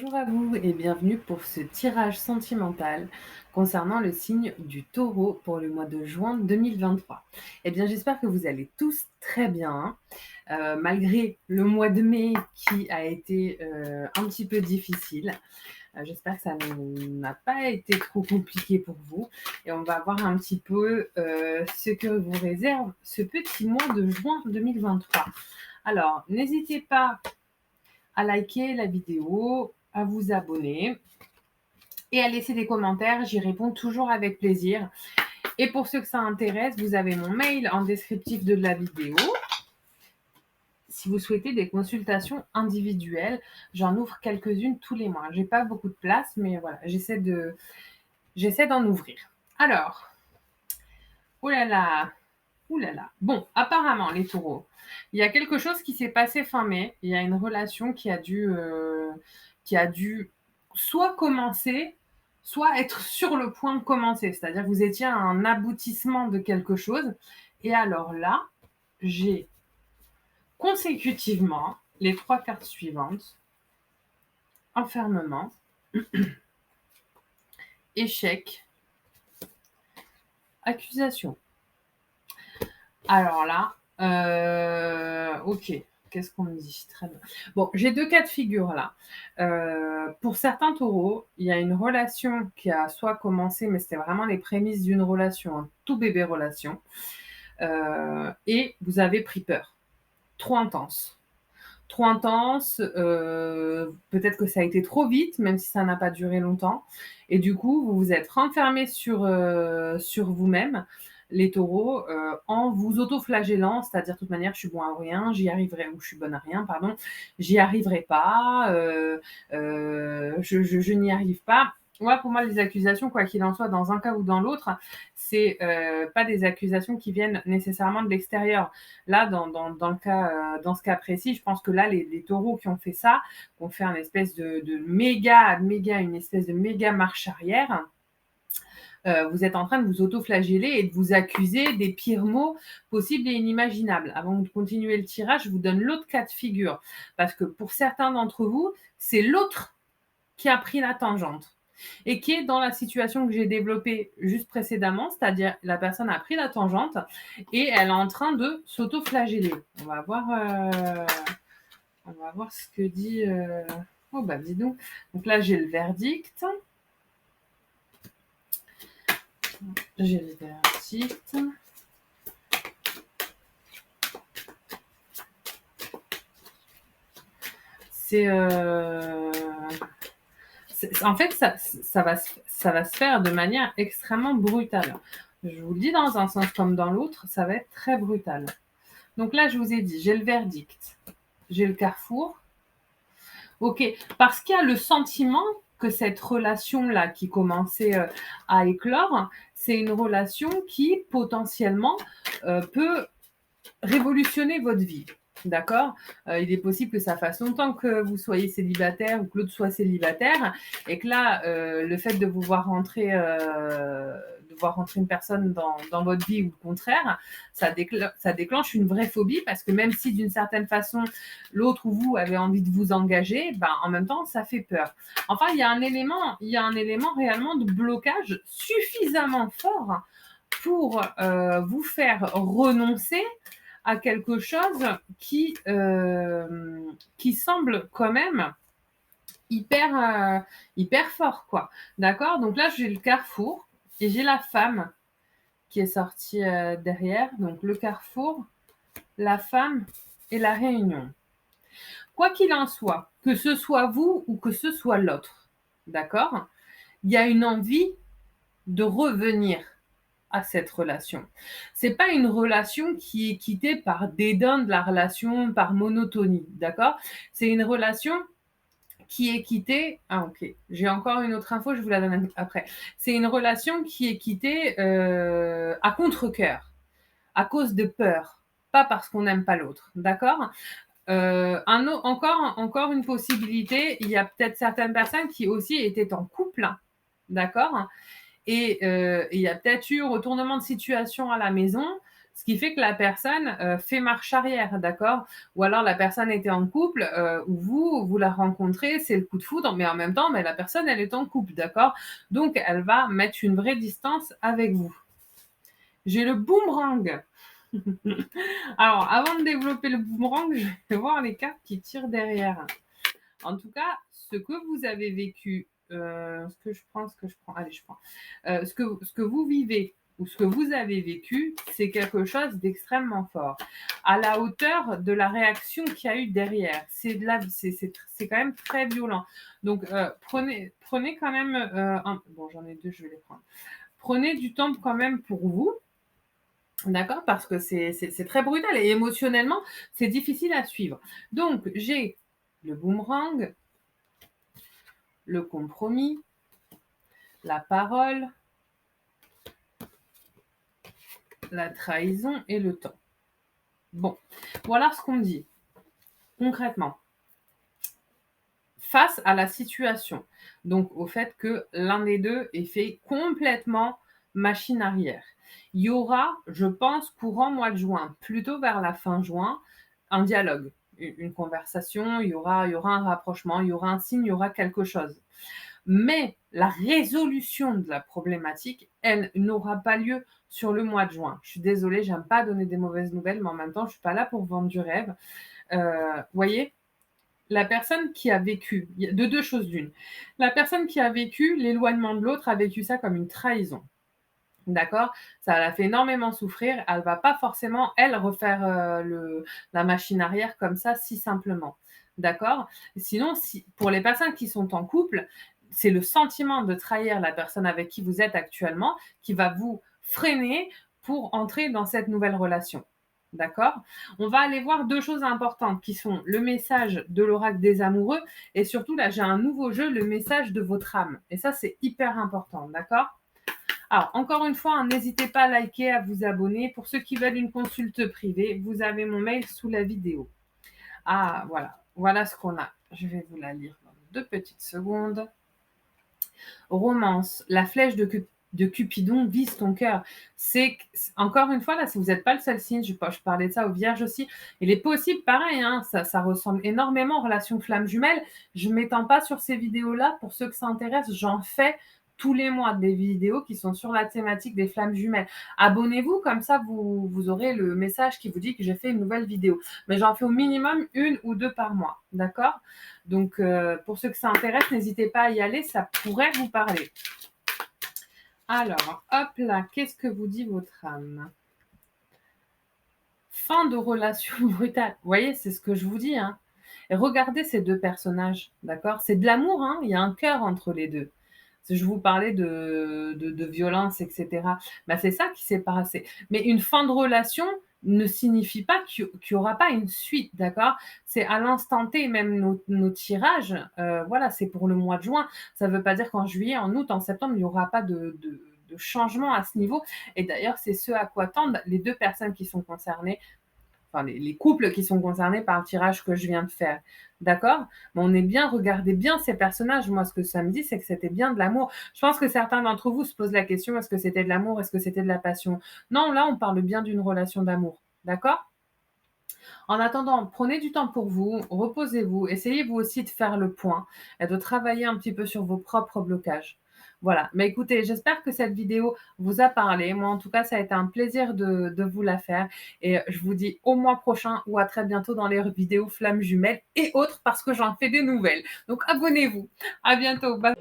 Bonjour à vous et bienvenue pour ce tirage sentimental concernant le signe du Taureau pour le mois de juin 2023. Eh bien, j'espère que vous allez tous très bien, malgré le mois de mai qui a été, un petit peu difficile. J'espère que ça n'a pas été trop compliqué pour vous et on va voir un petit peu, ce que vous réserve ce petit mois de juin 2023. Alors, n'hésitez pas à liker la vidéo, à vous abonner et à laisser des commentaires. J'y réponds toujours avec plaisir. Et pour ceux que ça intéresse, vous avez mon mail en descriptif de la vidéo. Si vous souhaitez des consultations individuelles, j'en ouvre quelques-unes tous les mois. J'ai pas beaucoup de place, mais voilà, j'essaie d'en ouvrir. Alors, oh là là, ouh là là. Bon, apparemment, les taureaux, il y a quelque chose qui s'est passé fin mai. Il y a une relation qui a dû soit commencer, soit être sur le point de commencer. C'est-à-dire que vous étiez à un aboutissement de quelque chose. Et alors là, j'ai consécutivement les 3 cartes suivantes: enfermement, échec, accusation. Alors là, OK. Qu'est-ce qu'on me dit? Très bien. Bon, j'ai 2 cas de figure là. Pour certains taureaux, il y a une relation qui a soit commencé, mais c'était vraiment les prémices d'une relation, un tout bébé relation, et vous avez pris peur. Trop intense. Trop intense, peut-être que ça a été trop vite, même si ça n'a pas duré longtemps et du coup, vous vous êtes renfermés sur vous-même, les taureaux, en vous autoflagellant, c'est-à-dire: «De toute manière, je suis bon à rien, j'y arriverai» ou «Je suis bonne à rien», pardon, «j'y arriverai pas, je n'y arrive pas». Moi, pour moi, les accusations, quoi qu'il en soit, dans un cas ou dans l'autre, c'est, pas des accusations qui viennent nécessairement de l'extérieur. Là, dans le cas, dans ce cas précis, je pense que là, les taureaux qui ont fait ça, ont fait un espèce de méga une espèce de méga marche arrière. Vous êtes en train de vous autoflageller et de vous accuser des pires mots possibles et inimaginables. Avant de continuer le tirage, je vous donne l'autre cas de figure, parce que pour certains d'entre vous, c'est l'autre qui a pris la tangente et qui est dans la situation que j'ai développée juste précédemment, c'est-à-dire la personne a pris la tangente et elle est en train de s'autoflageller. On va voir ce que dit, oh bah dis donc. Donc là, j'ai le verdict. J'ai le verdict. C'est, en fait, ça va se faire de manière extrêmement brutale. Je vous le dis, dans un sens comme dans l'autre, ça va être très brutal. Donc là, je vous ai dit, j'ai le verdict, j'ai le carrefour. OK, parce qu'il y a le sentiment que cette relation-là qui commençait, à éclore, c'est une relation qui potentiellement, peut révolutionner votre vie. D'accord? Il est possible que ça fasse longtemps que vous soyez célibataire ou que l'autre soit célibataire et que là, le fait de voir rentrer une personne dans votre vie ou le contraire, ça déclenche une vraie phobie parce que même si d'une certaine façon, l'autre ou vous avez envie de vous engager, ben, en même temps, ça fait peur. Enfin, il y a un élément réellement de blocage suffisamment fort pour, vous faire renoncer à quelque chose qui semble quand même hyper, hyper fort, quoi. D'accord? Donc là, j'ai le carrefour et j'ai la femme qui est sortie, derrière. Donc le carrefour, la femme et la réunion. Quoi qu'il en soit, que ce soit vous ou que ce soit l'autre, d'accord? Il y a une envie de revenir à cette relation. C'est pas une relation qui est quittée par dédain de la relation, par monotonie, d'accord? C'est une relation qui est quittée. Ah OK, j'ai encore une autre info, je vous la donne après. C'est une relation qui est quittée, à contre-cœur, à cause de peur, pas parce qu'on n'aime pas l'autre, d'accord? Encore une possibilité, il y a peut-être certaines personnes qui aussi étaient en couple, hein, d'accord? Et il y a peut-être eu retournement de situation à la maison, Ce qui fait que la personne, fait marche arrière, d'accord? Ou alors la personne était en couple, ou vous la rencontrez, c'est le coup de foudre, mais en même temps, mais la personne, elle est en couple, d'accord? Donc elle va mettre une vraie distance avec vous. J'ai le boomerang. Alors, avant de développer le boomerang, je vais voir les cartes qui tirent derrière. En tout cas, ce que vous avez vécu, ce que je prends, allez, je prends. Ce que vous vivez ou ce que vous avez vécu, c'est quelque chose d'extrêmement fort, à la hauteur de la réaction qu'il y a eu derrière. C'est quand même très violent. Donc, prenez quand même, bon, j'en ai deux, je vais les prendre. Prenez du temps quand même pour vous, d'accord? Parce que c'est très brutal et émotionnellement, c'est difficile à suivre. Donc, j'ai le boomerang, le compromis, la parole, la trahison et le temps. Bon, voilà ce qu'on dit concrètement. Face à la situation, donc au fait que l'un des deux est fait complètement machine arrière. Il y aura, je pense, courant mois de juin, plutôt vers la fin juin, un dialogue, une conversation, il y aura un rapprochement, il y aura un signe, il y aura quelque chose. Mais la résolution de la problématique, elle n'aura pas lieu sur le mois de juin. Je suis désolée, j'aime pas donner des mauvaises nouvelles, mais en même temps, je suis pas là pour vendre du rêve. Voyez, la personne qui a vécu, il y a de deux choses l'une. La personne qui a vécu l'éloignement de l'autre a vécu ça comme une trahison. D'accord? Ça l'a fait énormément souffrir. Elle va pas forcément, elle, refaire la machine arrière comme ça si simplement. D'accord? Sinon, si, pour les personnes qui sont en couple, c'est le sentiment de trahir la personne avec qui vous êtes actuellement qui va vous freiner pour entrer dans cette nouvelle relation. D'accord? On va aller voir deux choses importantes qui sont le message de l'oracle des amoureux et surtout, là, j'ai un nouveau jeu, le message de votre âme. Et ça, c'est hyper important. D'accord? Alors, encore une fois, n'hésitez pas à liker, à vous abonner. Pour ceux qui veulent une consulte privée, vous avez mon mail sous la vidéo. Ah, voilà. Voilà ce qu'on a. Je vais vous la lire dans 2 petites secondes. Romance. La flèche de Cupidon vise ton cœur. Encore une fois, là, si vous n'êtes pas le seul signe, je parlais de ça aux vierges aussi, il est possible, pareil, hein, ça ressemble énormément aux relations flammes jumelles. Je ne m'étends pas sur ces vidéos-là. Pour ceux que ça intéresse, j'en fais tous les mois des vidéos qui sont sur la thématique des flammes jumelles. Abonnez-vous, comme ça vous aurez le message qui vous dit que j'ai fait une nouvelle vidéo. Mais j'en fais au minimum 1 ou 2 par mois, d'accord? Donc, pour ceux que ça intéresse, n'hésitez pas à y aller, ça pourrait vous parler. Alors, hop là, qu'est-ce que vous dit votre âme? Fin de relation brutale. Vous voyez, c'est ce que je vous dis, hein. Et regardez ces deux personnages, d'accord? C'est de l'amour, hein, il y a un cœur entre les deux. Je vous parlais de violence, etc. Ben, c'est ça qui s'est passé. Mais une fin de relation ne signifie pas qu'il n'y aura pas une suite, d'accord? C'est à l'instant T, même nos tirages, voilà, c'est pour le mois de juin. Ça ne veut pas dire qu'en juillet, en août, en septembre, il n'y aura pas de changement à ce niveau. Et d'ailleurs, c'est ce à quoi tendent les deux personnes qui sont concernées, enfin les couples qui sont concernés par le tirage que je viens de faire. D'accord? Mais on est bien, regardez bien ces personnages. Moi, ce que ça me dit, c'est que c'était bien de l'amour. Je pense que certains d'entre vous se posent la question, est-ce que c'était de l'amour? Est-ce que c'était de la passion? Non, là, on parle bien d'une relation d'amour. D'accord? En attendant, prenez du temps pour vous, reposez-vous, essayez vous aussi de faire le point et de travailler un petit peu sur vos propres blocages. Voilà. Mais écoutez, j'espère que cette vidéo vous a parlé. Moi, en tout cas, ça a été un plaisir de vous la faire. Et je vous dis au mois prochain ou à très bientôt dans les vidéos flammes jumelles et autres parce que j'en fais des nouvelles. Donc, abonnez-vous. À bientôt. Bye.